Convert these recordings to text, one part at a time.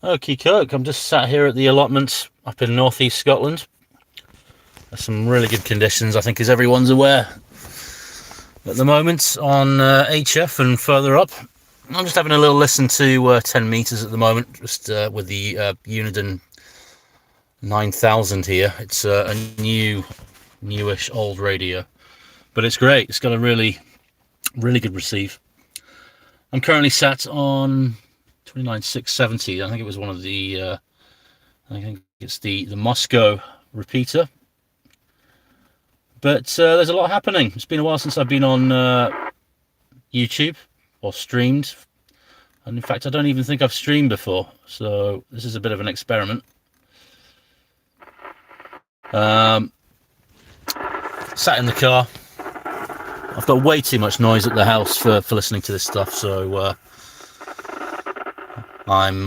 Okie Coke, I'm just sat here at the allotment up in northeast Scotland. There's some really good conditions, I think, as everyone's aware at the moment on HF and further up. I'm just having a little listen to 10 meters at the moment, just with the Uniden 9000 here. It's a newish old radio, but it's great. It's got a really good receive. I'm currently sat on 29670. I think it was one of the I think it's the Moscow repeater. But there's a lot happening. It's been a while since I've been on YouTube or streamed, and in fact I don't even think I've streamed before, so this is a bit of an experiment. Sat in the car. I've got way too much noise at the house for listening to this stuff, so I'm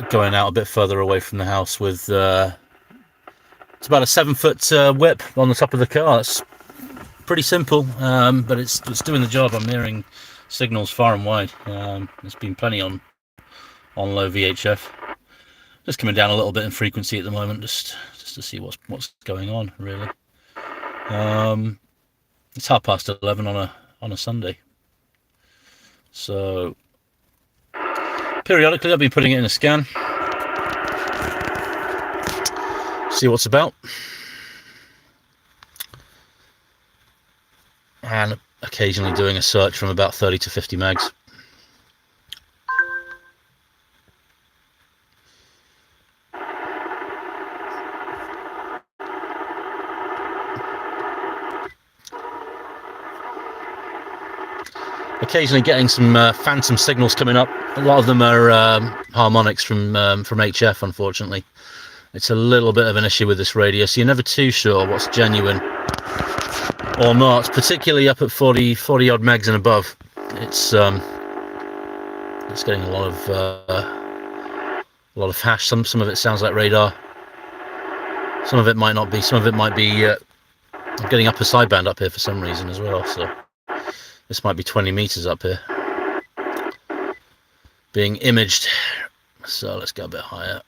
going out a bit further away from the house with it's about a 7-foot whip on the top of the car. It's pretty simple, but it's doing the job. I'm hearing signals far and wide. There's been plenty on low VHF. Just coming down a little bit in frequency at the moment, just to see what's going on, really. It's 11:30 on a Sunday, so periodically I've been putting it in a scan, see what's about, and occasionally doing a search from about 30 to 50 megs. Occasionally getting some phantom signals coming up. A lot of them are harmonics from HF, unfortunately. It's a little bit of an issue with this radio, so you're never too sure what's genuine or not, particularly up at 40 odd megs and above. It's getting a lot of hash. Some of it sounds like radar. Some of it might not be. Some of it might be getting upper sideband up here for some reason as well. So this might be 20 meters up here being imaged. So let's go a bit higher.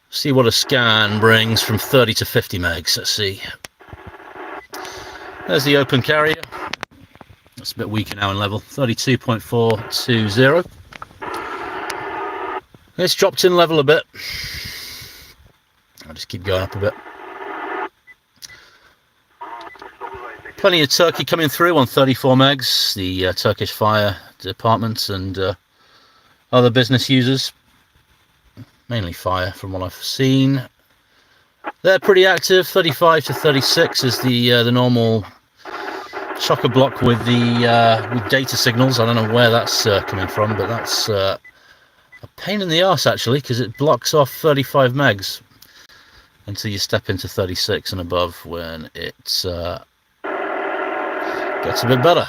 See what a scan brings from 30 to 50 megs. Let's see. There's the open carrier. That's a bit weaker now in level. 32.420. It's dropped in level a bit. I'll just keep going up a bit. Plenty of Turkey coming through on 34 megs. The Turkish fire department and other business users. Mainly fire, from what I've seen. They're pretty active. 35 to 36 is the normal chocker block with the with data signals. I don't know where that's coming from, but that's a pain in the arse actually, because it blocks off 35 megs until you step into 36 and above, when it gets a bit better.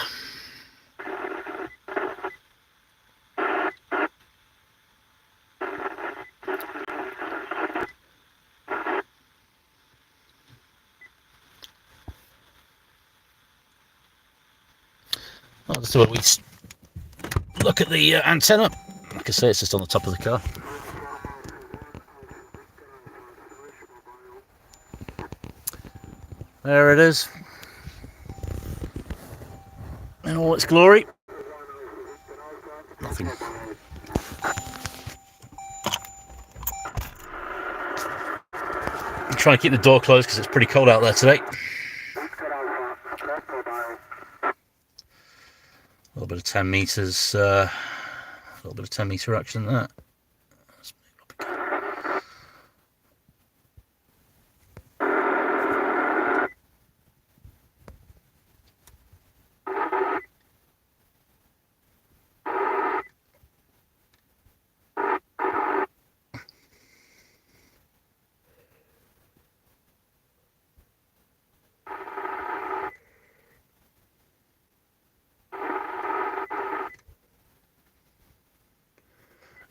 Let's do a wee look at the antenna. Like I say, it's just on the top of the car. There it is, in all its glory. Nothing. I'm trying to keep the door closed because it's pretty cold out there today. A little bit of 10 meters, a little bit of 10 meter action there. Let's move up again.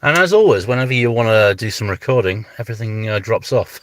And as always, whenever you want to do some recording, everything drops off.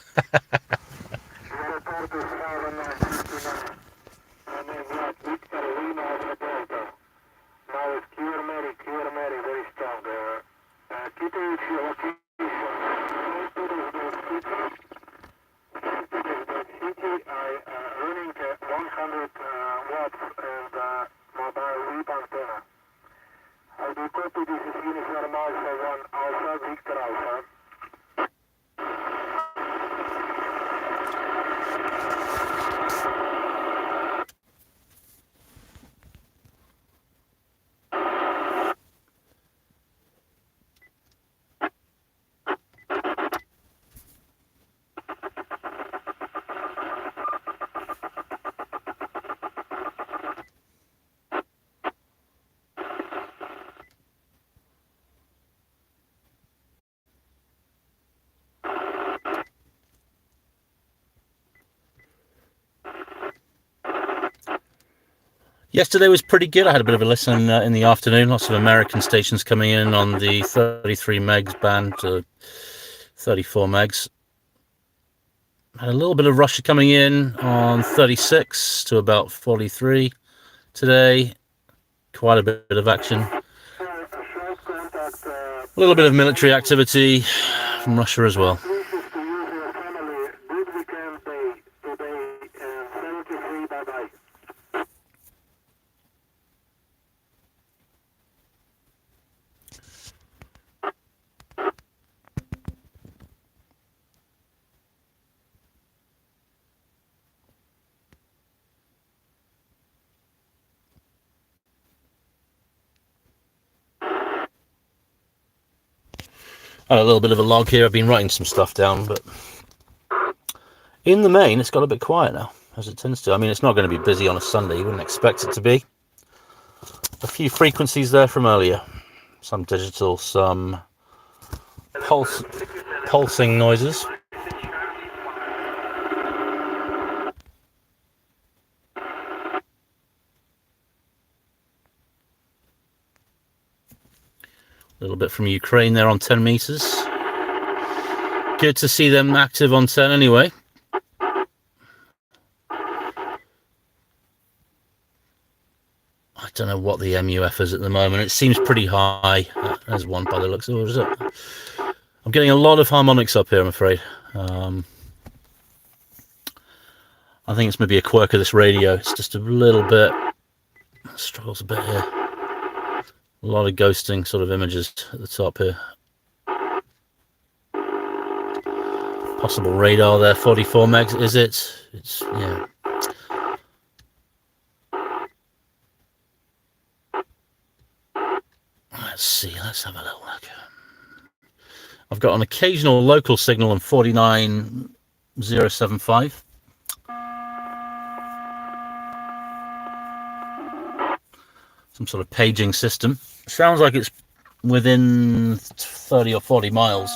Yesterday was pretty good. I had a bit of a listen in the afternoon. Lots of American stations coming in on the 33 megs band to 34 megs. Had a little bit of Russia coming in on 36 to about 43 today. Quite a bit of action. A little bit of military activity from Russia as well. A little bit of a log here. I've been writing some stuff down, but in the main, it's got a bit quiet now, as it tends to. I mean, it's not going to be busy on a Sunday. You wouldn't expect it to be. A few frequencies there from earlier. Some digital, some pulsing noises. A little bit from Ukraine there on 10 meters. Good to see them active on 10 anyway. I don't know what the MUF is at the moment. It seems pretty high. There's one by the looks of it. What is it? I'm getting a lot of harmonics up here, I'm afraid. I think it's maybe a quirk of this radio. It's just a little bit, it struggles a bit here. A lot of ghosting sort of images at the top here. Possible radar there, 44 megs, is it? It's, yeah. Let's see, let's have a little look. I've got an occasional local signal on 49075. Some sort of paging system. Sounds like it's within 30 or 40 miles.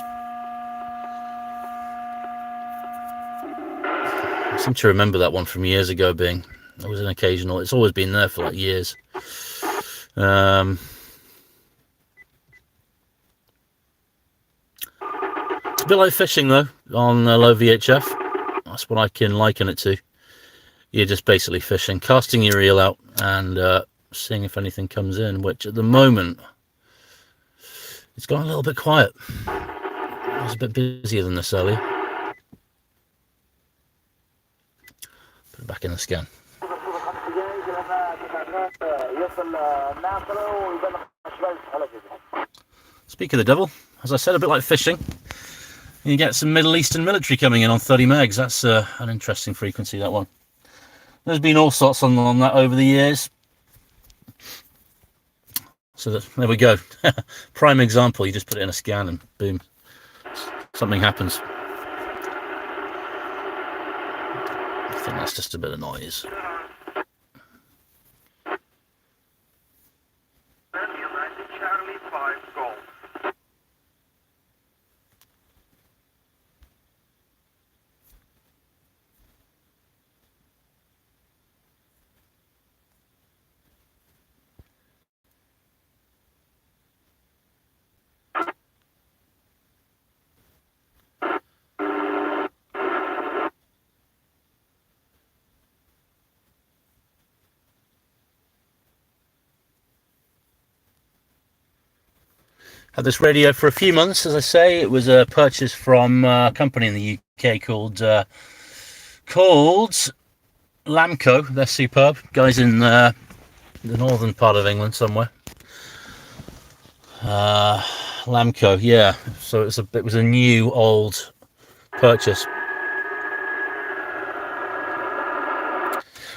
I seem to remember that one from years ago being, it was an occasional, it's always been there for like years. It's a bit like fishing though, on low VHF. That's what I can liken it to. You're just basically fishing, casting your reel out and seeing if anything comes in, which at the moment, it's gone a little bit quiet. I was a bit busier than this earlier. Put it back in the scan. Speak of the devil, as I said, a bit like fishing. You get some Middle Eastern military coming in on 30 megs. That's an interesting frequency, that one. There's been all sorts on that over the years. So there we go. Prime example, you just put it in a scan and boom, something happens. I think that's just a bit of noise. Had this radio for a few months, as I say. It was a purchase from a company in the UK called Lamco. They're superb. Guys in the northern part of England somewhere. Lamco, yeah. So it was a new old purchase.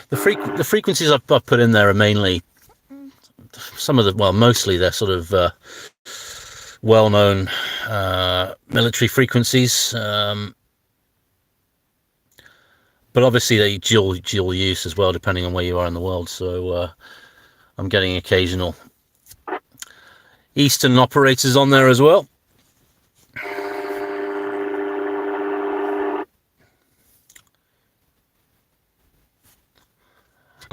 The frequencies I've put in there are mainly mostly they're sort of well-known military frequencies, but obviously they dual use as well, depending on where you are in the world. So I'm getting occasional Eastern operators on there as well.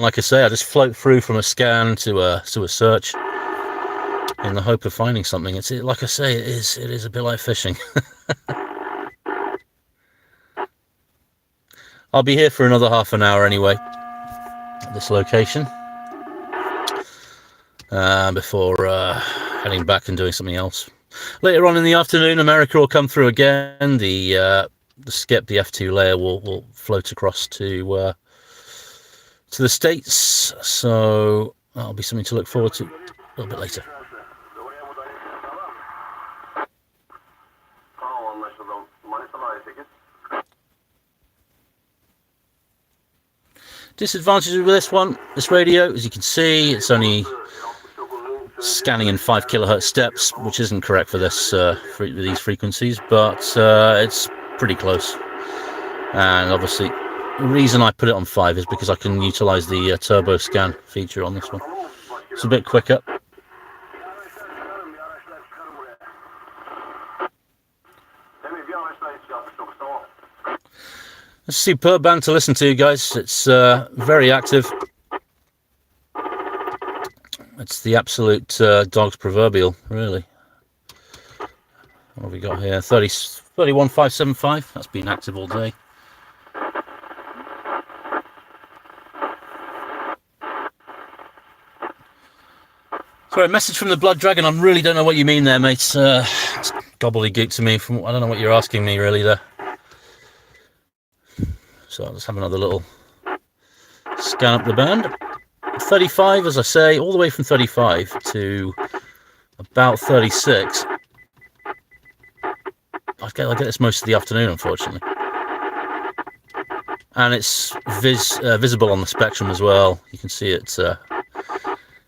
Like I say, I just float through from a scan to a search in the hope of finding something. It's like I say, it is a bit like fishing. I'll be here for another half an hour anyway at this location before heading back and doing something else. Later on in the afternoon, America will come through again. The skip, the F2 layer, will float across to the States, so that'll be something to look forward to a little bit later. Disadvantages with this radio, as you can see, it's only scanning in 5 kilohertz steps, which isn't correct for these frequencies, but it's pretty close. And obviously, the reason I put it on 5 is because I can utilize the turbo scan feature on this one. It's a bit quicker. It's a superb band to listen to, guys. It's very active. It's the absolute dog's proverbial, really. What have we got here? 31575. That's been active all day. Sorry, a message from the Blood Dragon. I really don't know what you mean there, mate. It's gobbledygook to me. I don't know what you're asking me, really, there. So let's have another little scan up the band. 35, as I say, all the way from 35 to about 36. I get this most of the afternoon, unfortunately. And it's visible on the spectrum as well. You can see it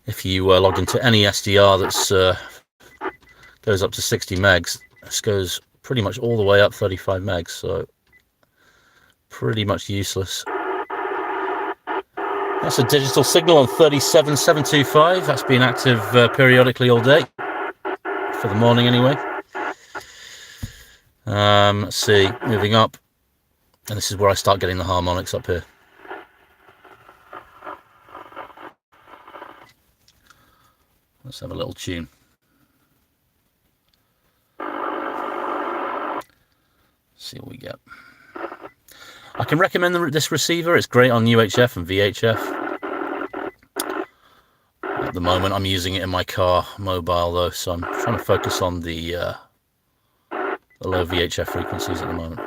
if you log into any SDR that's goes up to 60 megs. This goes pretty much all the way up 35 megs, so pretty much useless. That's a digital signal on 37725. That's been active periodically all day, for the morning anyway. Let's see, moving up, and this is where I start getting the harmonics up here. Let's have a little tune. See what we get. I can recommend this receiver. It's great on UHF and VHF. At the moment, I'm using it in my car mobile though, so I'm trying to focus on the low VHF frequencies at the moment.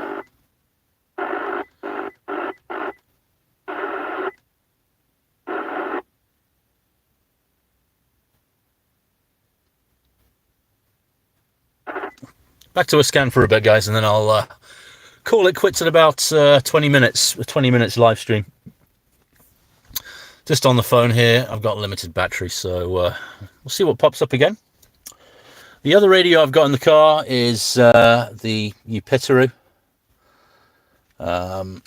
Back to a scan for a bit, guys, and then I'll call it quits at about 20 minutes, a 20 minutes live stream. Just on the phone here, I've got limited battery, so we'll see what pops up again. The other radio I've got in the car is the Upitaru. A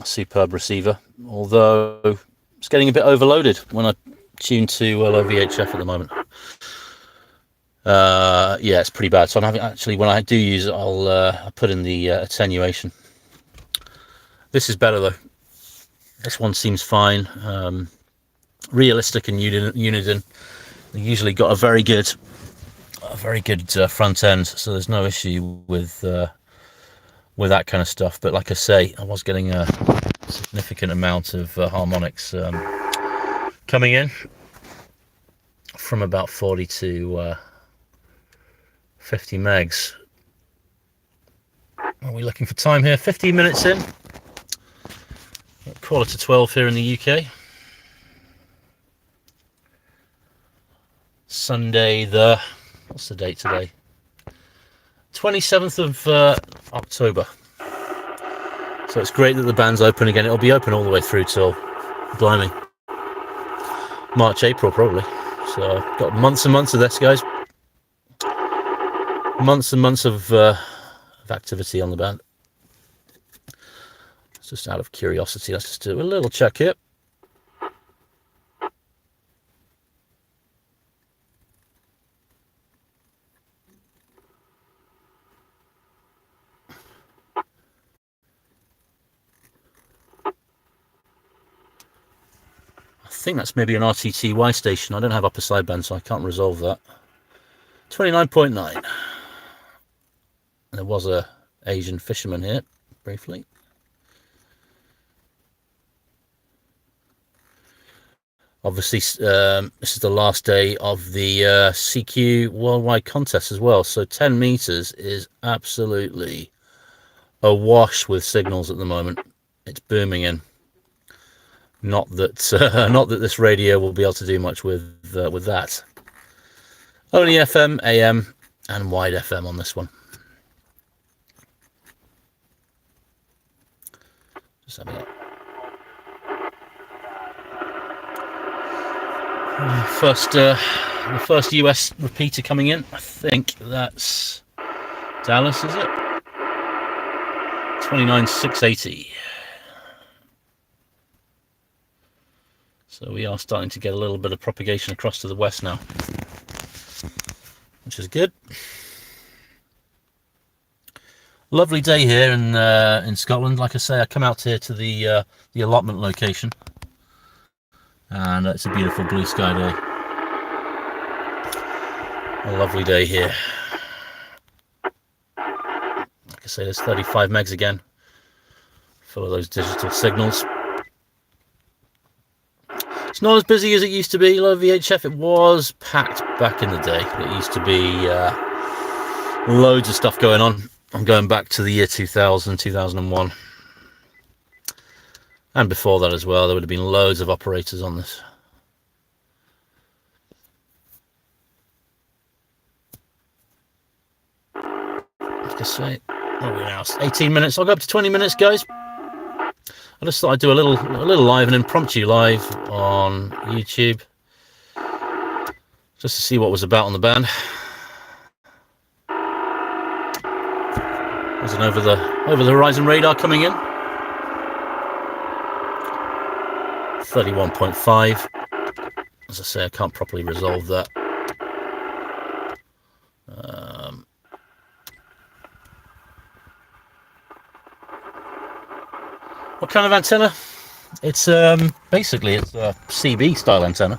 superb receiver, although it's getting a bit overloaded when I tune to low VHF at the moment. Yeah, it's pretty bad. So I'm having, when I do use it, I'll put in the attenuation. This is better though. This one seems fine. Realistic and Uniden. They usually got a very good front end, so there's no issue with that kind of stuff. But like I say, I was getting a significant amount of harmonics coming in from about 40 to 50 megs. Are we looking for time here? 15 minutes in. 11:45 here in the UK. Sunday the... what's the date today? 27th of October. So it's great that the band's open again. It'll be open all the way through till, blimey, March, April probably. So got months and months of this, guys. Months and months of activity on the band. It's just out of curiosity. Let's just do a little check here. I think that's maybe an RTTY station. I don't have upper sideband, so I can't resolve that. 29.9. There was a Asian fisherman here, briefly. Obviously, this is the last day of the CQ Worldwide Contest as well. So 10 meters is absolutely awash with signals at the moment. It's booming in. Not that not that this radio will be able to do much with that. Only FM, AM, and wide FM on this one. Just having it. The first US repeater coming in. I think that's Dallas, is it? 29,680. So we are starting to get a little bit of propagation across to the west now, which is good. Lovely day here in Scotland. Like I say, I come out here to the allotment location, and it's a beautiful blue sky day. A lovely day here. Like I say, there's 35 megs again, full of those digital signals. It's not as busy as it used to be. Low VHF, it was packed back in the day. It used to be loads of stuff going on. I'm going back to the year 2000, 2001. And before that as well, there would have been loads of operators on this. Like I say, what are we now? 18 minutes. I'll go up to 20 minutes, guys. I just thought I'd do a little live, an impromptu live on YouTube, just to see what was about on the band. There's an over the horizon radar coming in. 31.5. As I say, I can't properly resolve that. What kind of antenna? It's basically it's a CB style antenna.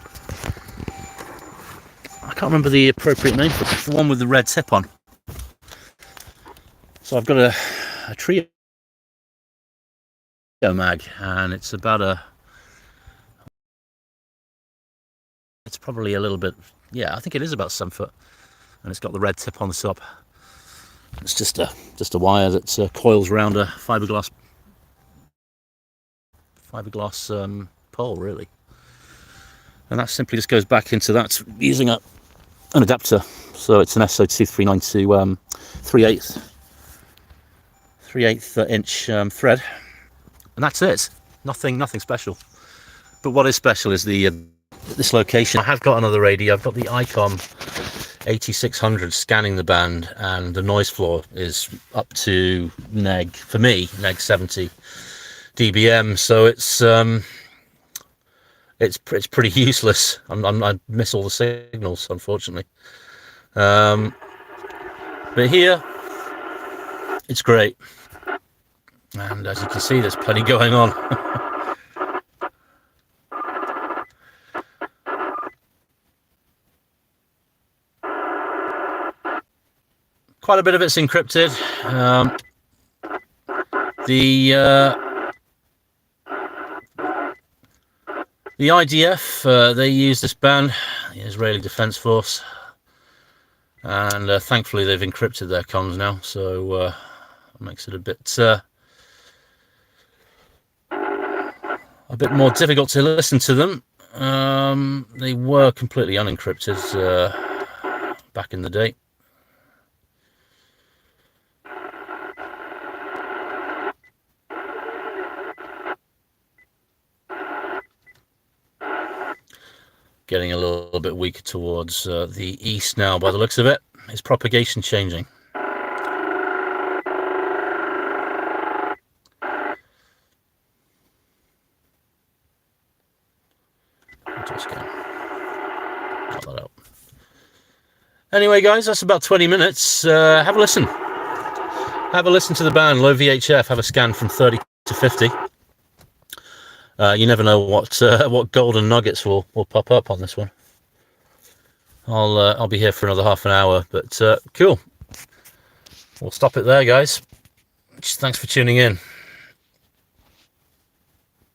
I can't remember the appropriate name for it. It's the one with the red tip on. So I've got a trio mag, and it's about it's probably a little bit, yeah, I think it is about 7 foot, and it's got the red tip on the top. It's just a wire that coils around a fiberglass pole, really, and that simply just goes back into that using an adapter. So it's an SO2392 3/8 inch thread, and that's it. Nothing special. But what is special is this location. I have got another radio. I've got the ICOM 8600 scanning the band, and the noise floor is up to neg 70 dBm, so it's pretty useless. I miss all the signals, unfortunately. But here, it's great, and as you can see, there's plenty going on. Quite a bit of it's encrypted. The IDF, they use this band, the Israeli Defense Force, and thankfully they've encrypted their comms now, so it makes it a bit more difficult to listen to them. They were completely unencrypted back in the day. Getting a little bit weaker towards the east now by the looks of it. Is propagation changing? Just go. Not that out. Anyway, guys, that's about 20 minutes. Have a listen. Have a listen to the band, low VHF. Have a scan from 30 to 50. You never know what golden nuggets will pop up on this one. I'll be here for another half an hour, but cool. We'll stop it there, guys. Thanks for tuning in.